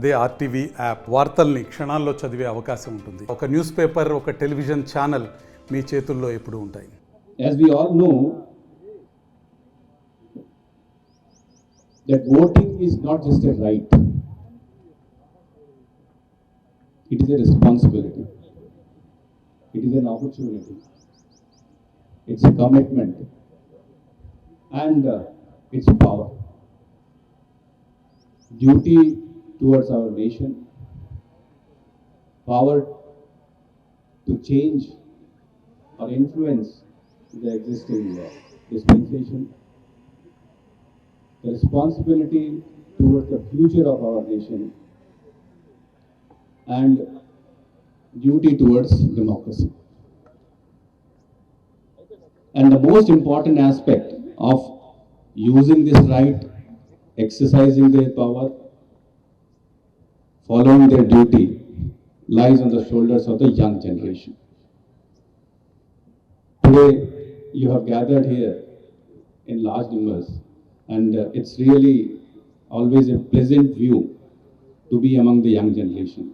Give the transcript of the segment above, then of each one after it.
అదే RTV app వార్తల్ని క్షణాల్లో చదివే అవకాశం ఉంటుంది. ఒక న్యూస్ పేపర్, ఒక టెలివిజన్ ఛానల్ మీ చేతుల్లో ఎప్పుడూ ఉంటాయి. As we all know, that voting is not just a right, it is a responsibility, it is an opportunity, it's a commitment, and it's power. Duty towards our nation, power to change or influence the existing dispensation, the responsibility towards the future of our nation, and duty towards democracy. And the most important aspect of using this right, exercising their power, following their duty, lies on the shoulders of the young generation. Today, you have gathered here in large numbers, and it's really always a pleasant view to be among the young generation,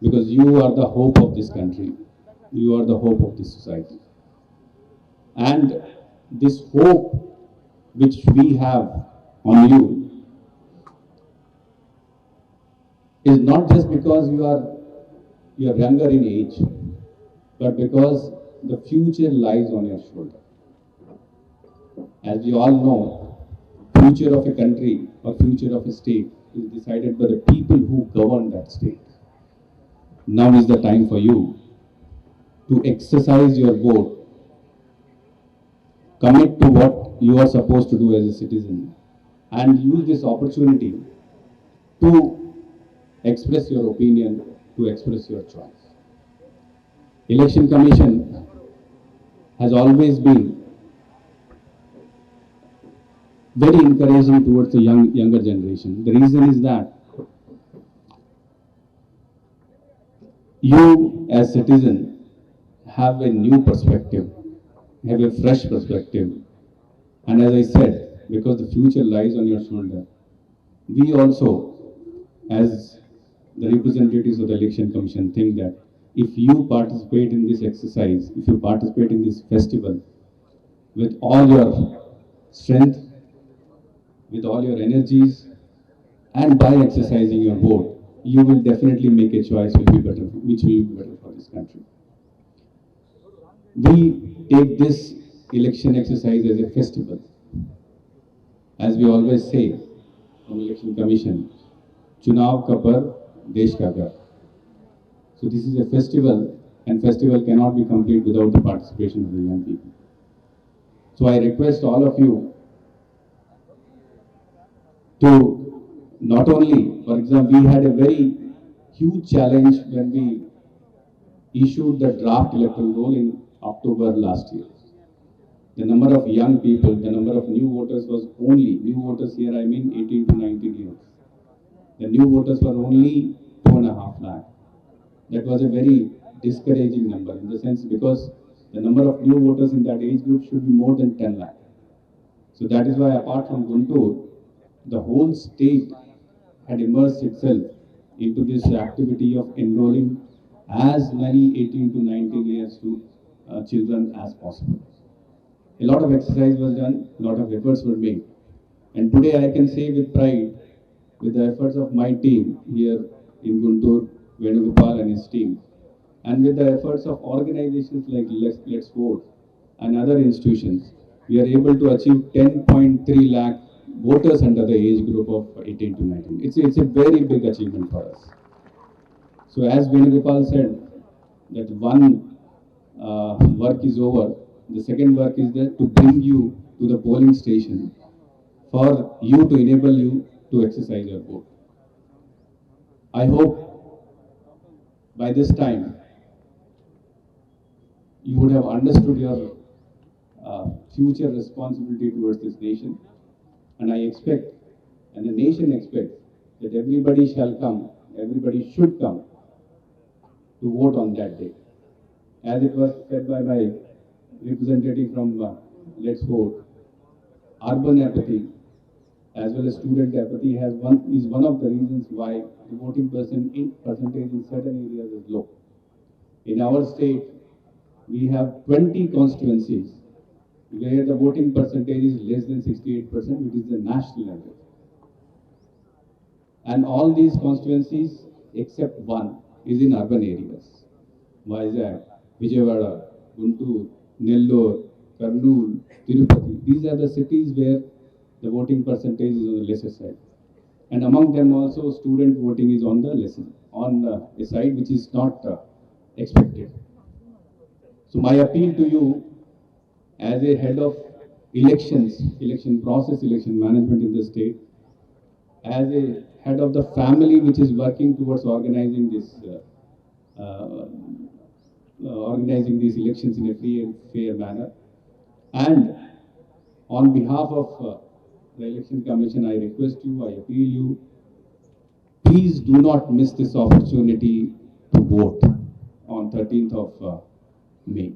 because you are the hope of this country, you are the hope of this society. And this hope which we have on you is not just because you are younger in age, but because the future lies on your shoulder. As we all know, future of a country or future of a state is decided by the people who govern that state. Now is the time for you to exercise your vote, commit to what you are supposed to do as a citizen, and use this opportunity to express your opinion, to express your choice. Election Commission has always been very encouraging towards the younger generation. The reason is that you as citizen have a new perspective, have a fresh perspective, and as I said, because the future lies on your shoulder, we also as the representatives of the Election Commission think that if you participate in this exercise, if you participate in this festival with all your strength, with all your energies, and by exercising your vote, you will definitely make a choice which will be better for this country. We take this election exercise as a festival. As we always say from Election Commission, Chunav ka parv, Desh ka gar. So this is a festival, and festival cannot be complete without the participation of the young people. So I request all of you to not only, for example, we had a very huge challenge when we issued the draft electoral roll in October last year. The number of young people, the number of new voters was only, new voters here I mean 18 to 19 years. The new voters were only 2.5 lakh. That was a very discouraging number in the sense because the number of new voters in that age group should be more than 10 lakh. So that is why apart from Guntur, the whole state had immersed itself into this activity of enrolling as many 18 to 19 years to children as possible. A lot of exercise was done, a lot of efforts were made. And today I can say with pride, with the efforts of my team here in Guntur, Venugopal and his team, and with the efforts of organizations like Let's Vote and other institutions, we are able to achieve 10.3 lakh voters under the age group of 18 to 19. It's a very big achievement for us. So as Venugopal said, that one work is over, the second work is that to bring you to the polling station for you to enable you to exercise your vote. I hope by this time you would have understood your future responsibility towards this nation, and I expect, and the nation expects, that everybody shall come, everybody should come to vote on that day. As it was said by my representative from Let's Vote, urban apathy as well as student apathy is one of the reasons why the voting percentage in certain areas is low. In our state, we have 20 constituencies where the voting percentage is less than 68%, which is the national average. And all these constituencies, except one, is in urban areas. Vizag, Vijayawada, Guntur, Nellore, Kurnool, Tirupati. These are the cities where the voting percentage is on the lesser side. And among them also, student voting is on the a side which is not expected. So my appeal to you, as a head of elections, election process, election management in the state, as a head of the family which is working towards organizing these elections in a free and fair manner, and on behalf of the Election Commission, I request you, I appeal you, please do not miss this opportunity to vote on 13th of May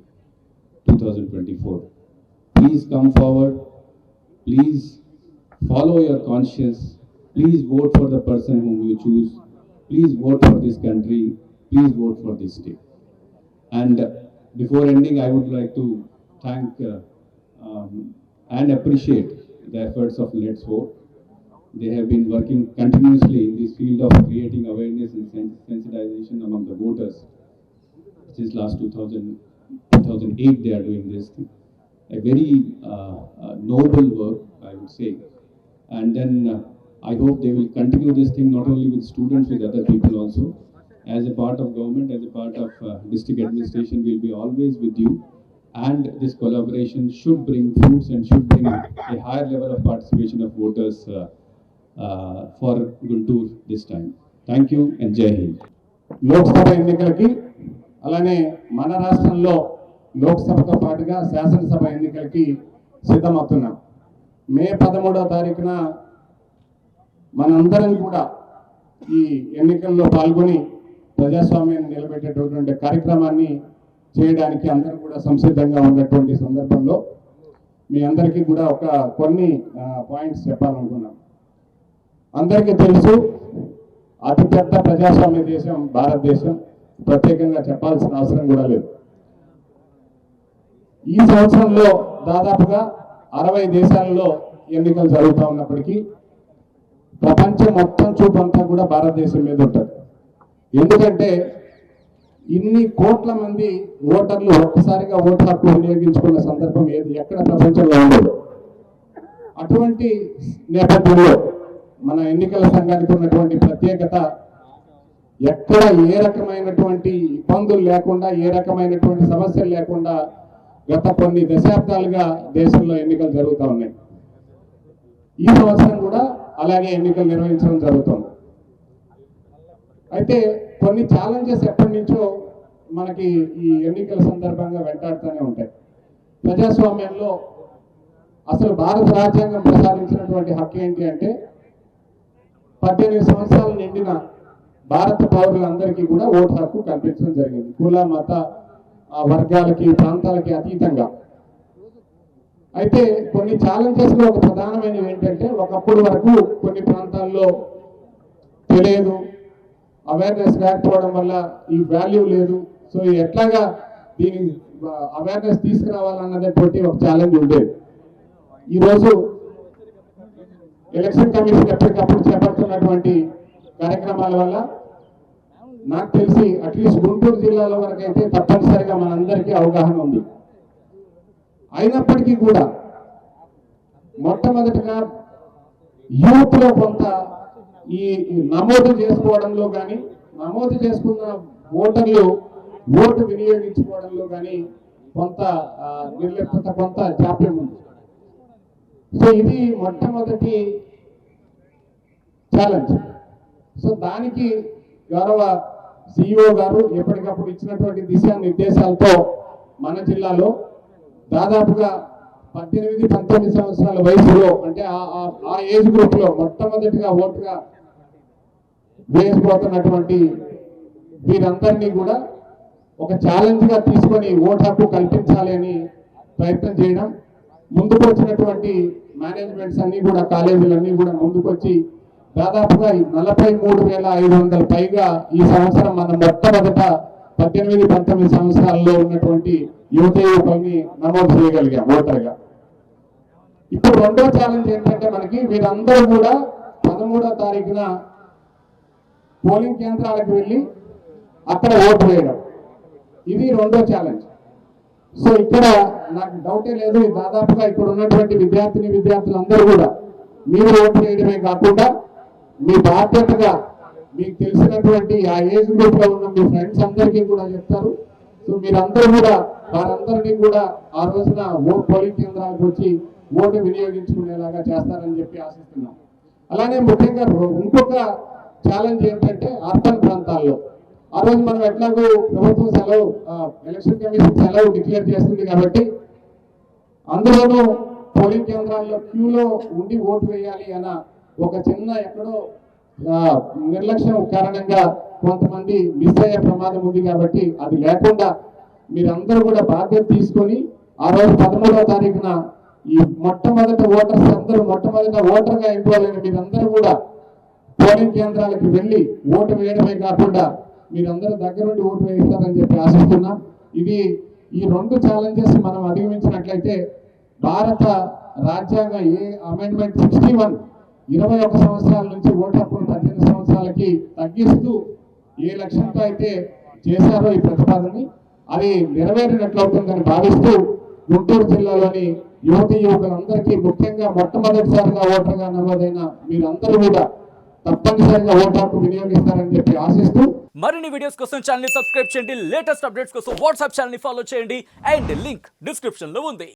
2024. Please come forward, please follow your conscience, please vote for the person whom you choose, please vote for this country, please vote for this state. And before ending, I would like to thank and appreciate the efforts of Let's Vote. They have been working continuously in this field of creating awareness and sensitization among the voters. Since last 2008 they are doing this thing. A very noble work, I would say. And then I hope they will continue this thing not only with students, with other people also. As a part of government, as a part of district administration, will be always with you. And this collaboration should bring fruits and should bring a higher level of participation of voters for Guntur this time. Thank you and Jai Hind. Lok Sabha ఎన్నికలకి అలానే మన రాష్ట్రంలో లోక్సభతో పాటుగా శాసనసభ ఎన్నికలకి సిద్ధమవుతున్నాం. మే 13వ తారీఖున మనందరం కూడా ఈ ఎన్నికల్లో పాల్గొని ప్రజాస్వామ్యాన్ని నిలబెట్టేటటువంటి కార్యక్రమాన్ని చేయడానికి అందరూ కూడా సంసిద్ధంగా ఉన్నటువంటి సందర్భంలో మీ అందరికీ కూడా కొన్ని పాయింట్స్ చెప్పాలనుకున్నాం. అందరికీ తెలుసు, అతిపెద్ద ప్రజాస్వామ్య దేశం భారతదేశం, ప్రత్యేకంగా చెప్పాల్సిన అవసరం కూడా లేదు. ఈ సంవత్సరంలో దాదాపుగా 60 దేశాలలో ఎన్నికలు జరుగుతూ ఉన్నప్పటికీ ప్రపంచం మొత్తం చూపంతా కూడా భారతదేశం మీద ఉంటుంది. ఎందుకంటే ఇన్ని కోట్ల మంది ఓటర్లు ఒక్కసారిగా ఓటు హక్కు వినియోగించుకున్న సందర్భం ఎక్కడ ప్రపంచంలో ఉండదు. అటువంటి నేపథ్యంలో మన ఎన్నికల సంఘానికి ఉన్నటువంటి ప్రత్యేకత, ఎక్కడ ఏ రకమైనటువంటి ఇబ్బందులు లేకుండా, ఏ రకమైనటువంటి సమస్యలు లేకుండా గత కొన్ని దశాబ్దాలుగా దేశంలో ఎన్నికలు జరుగుతూ ఉన్నాయి. ఈ సంవత్సరం కూడా అలాగే ఎన్నికలు నిర్వహించడం జరుగుతుంది. అయితే కొన్ని ఛాలెంజెస్ ఎప్పటి నుంచో మనకి ఈ ఎన్నికల సందర్భంగా వెంటాడుతూనే ఉంటాయి. ప్రజాస్వామ్యంలో అసలు భారత రాజ్యాంగం ప్రసాదించినటువంటి హక్కు ఏంటి అంటే 18 సంవత్సరాలు నిండిన భారత పౌరులందరికీ కూడా ఓటు హక్కు కల్పించడం జరిగింది. కుల మత వర్గాలకి ప్రాంతాలకి అతీతంగా. అయితే కొన్ని ఛాలెంజెస్లో ఒక ప్రధానమైనవి ఏంటంటే, ఒకప్పుడు వరకు కొన్ని ప్రాంతాల్లో తెలియదు, అవేర్నెస్ లేకపోవడం వల్ల ఈ వాల్యూ లేదు. సో ఎట్లాగా దీని అవేర్నెస్ తీసుకురావాలన్నటువంటి ఒక ఛాలెంజ్ ఉండేది. ఈరోజు ఎలక్షన్ కమిషన్ ఎప్పటికప్పుడు చేపడుతున్నటువంటి కార్యక్రమాల వల్ల నాకు తెలిసి అట్లీస్ట్ గుంటూరు జిల్లాలో వరకు అయితే తప్పనిసరిగా మనందరికీ అవగాహన ఉంది. అయినప్పటికీ కూడా మొట్టమొదటిగా యూత్లో కొంత ఈ నమోదు చేసుకోవడంలో కానీ, నమోదు చేసుకున్న ఓటర్లు ఓటు వినియోగించుకోవడంలో కానీ కొంత నిర్లిప్తత, కొంత జాప్యం ఉంది. సో ఇది మొట్టమొదటి ఛాలెంజ్. సో దానికి గౌరవ సిఇఓ గారు ఎప్పటికప్పుడు ఇచ్చినటువంటి దిశానిర్దేశాలతో మన జిల్లాలో దాదాపుగా 18-19 సంవత్సరాల వయసులో, అంటే ఆ ఏజ్ గ్రూప్ లో మొట్టమొదటిగా ఓటుగా వేసిపోతున్నటువంటి వీరందరినీ కూడా ఒక ఛాలెంజ్ గా తీసుకొని ఓటు హక్కు కల్పించాలి అని ప్రయత్నం చేయడం, ముందుకు వచ్చినటువంటి మేనేజ్మెంట్స్ అన్ని కూడా కాలేజీలన్నీ కూడా ముందుకొచ్చి దాదాపుగా 43,500 పైగా ఈ సంవత్సరం మనం మొట్టమొదట 18-19 సంవత్సరాల్లో ఉన్నటువంటి యువత యువకుల్ని నమోదు చేయగలిగాం ఓటర్గా. ఇప్పుడు రెండో ఛాలెంజ్ ఏంటంటే మనకి వీరందరూ కూడా 13వ తారీఖున పోలింగ్ కేంద్రాలకు వెళ్ళి అక్కడ ఓటు వేయడం, ఇది రెండో ఛాలెంజ్. సో ఇక్కడ నాకు డౌటే లేదు, దాదాపుగా ఇక్కడ ఉన్నటువంటి విద్యార్థులందరూ కూడా మీరు ఓటు వేయడమే కాకుండా మీ బాధ్యతగా మీకు తెలిసినటువంటి ఆ ఏజ్ గ్రూప్ లో ఉన్న మీ ఫ్రెండ్స్ అందరికీ కూడా చెప్తారు. సో మీరందరూ కూడా వారందరినీ కూడా ఆ రోజున పోలింగ్ కేంద్రాలకు వచ్చి ఓటు వినియోగించుకునేలాగా చేస్తారని చెప్పి ఆశిస్తున్నాం. అలానే ముఖ్యంగా ఇంకొక ఛాలెంజ్ ఏంటంటే అర్బన్ ప్రాంతాల్లో ఆ రోజు మనం ఎట్లాగో ప్రభుత్వం సెలవు, ఎలక్షన్ కమిషన్ సెలవు డిక్లేర్ చేస్తుంది కాబట్టి అందులోనూ పోలింగ్ కేంద్రాల్లో క్యూలో ఉండి ఓటు వేయాలి అన్న ఒక చిన్న ఎక్కడో నిర్లక్ష్యం కారణంగా కొంతమంది మిస్ అయ్యే ప్రమాదం ఉంది. కాబట్టి అది లేకుండా మీరందరూ కూడా బాధ్యత తీసుకొని ఆ రోజు 13వ తారీఖున ఈ మొట్టమొదటి ఓటర్స్ అందరూ మొట్టమొదట ఓటర్గా ఇన్వాల్వ్ అయిన మీరందరూ కూడా పోలింగ్ కేంద్రాలకు వెళ్ళి ఓటు వేయడమే కాకుండా మీరందరూ దగ్గరుండి ఓటు వేయిస్తారని చెప్పి ఆశిస్తున్నాం. ఇది ఈ రెండు ఛాలెంజెస్ మనం అధిగమించినట్లయితే భారత రాజ్యాంగ అమెండ్మెంట్ 61 21 సంవత్సరాల నుంచి ఓటు హక్కును 18 సంవత్సరాలకి తగ్గిస్తూ ఏ లక్ష్యంతో అయితే చేశారో ఈ ప్రతిపాదనని అది నెరవేరినట్లవుతుందని భావిస్తూ గుంటూరు జిల్లాలోని యువకులందరికీ ముఖ్యంగా మొట్టమొదటిసారిగా ఓటర్గా నమోదైన మీరందరూ కూడా తప్పనిసరిగా ఓటు హక్కు వినియోగిస్తారని చెప్పి ఆశిస్తూ మరిన్ని వీడియోస్ కోసం ఛానల్ ని సబ్స్క్రైబ్ చేయండి, లేటెస్ట్ అప్డేట్స్ కోసం వాట్సాప్ ఛానల్ ని ఫాలో చేయండి అండ్ లింక్ డిస్క్రిప్షన్ లో ఉంది.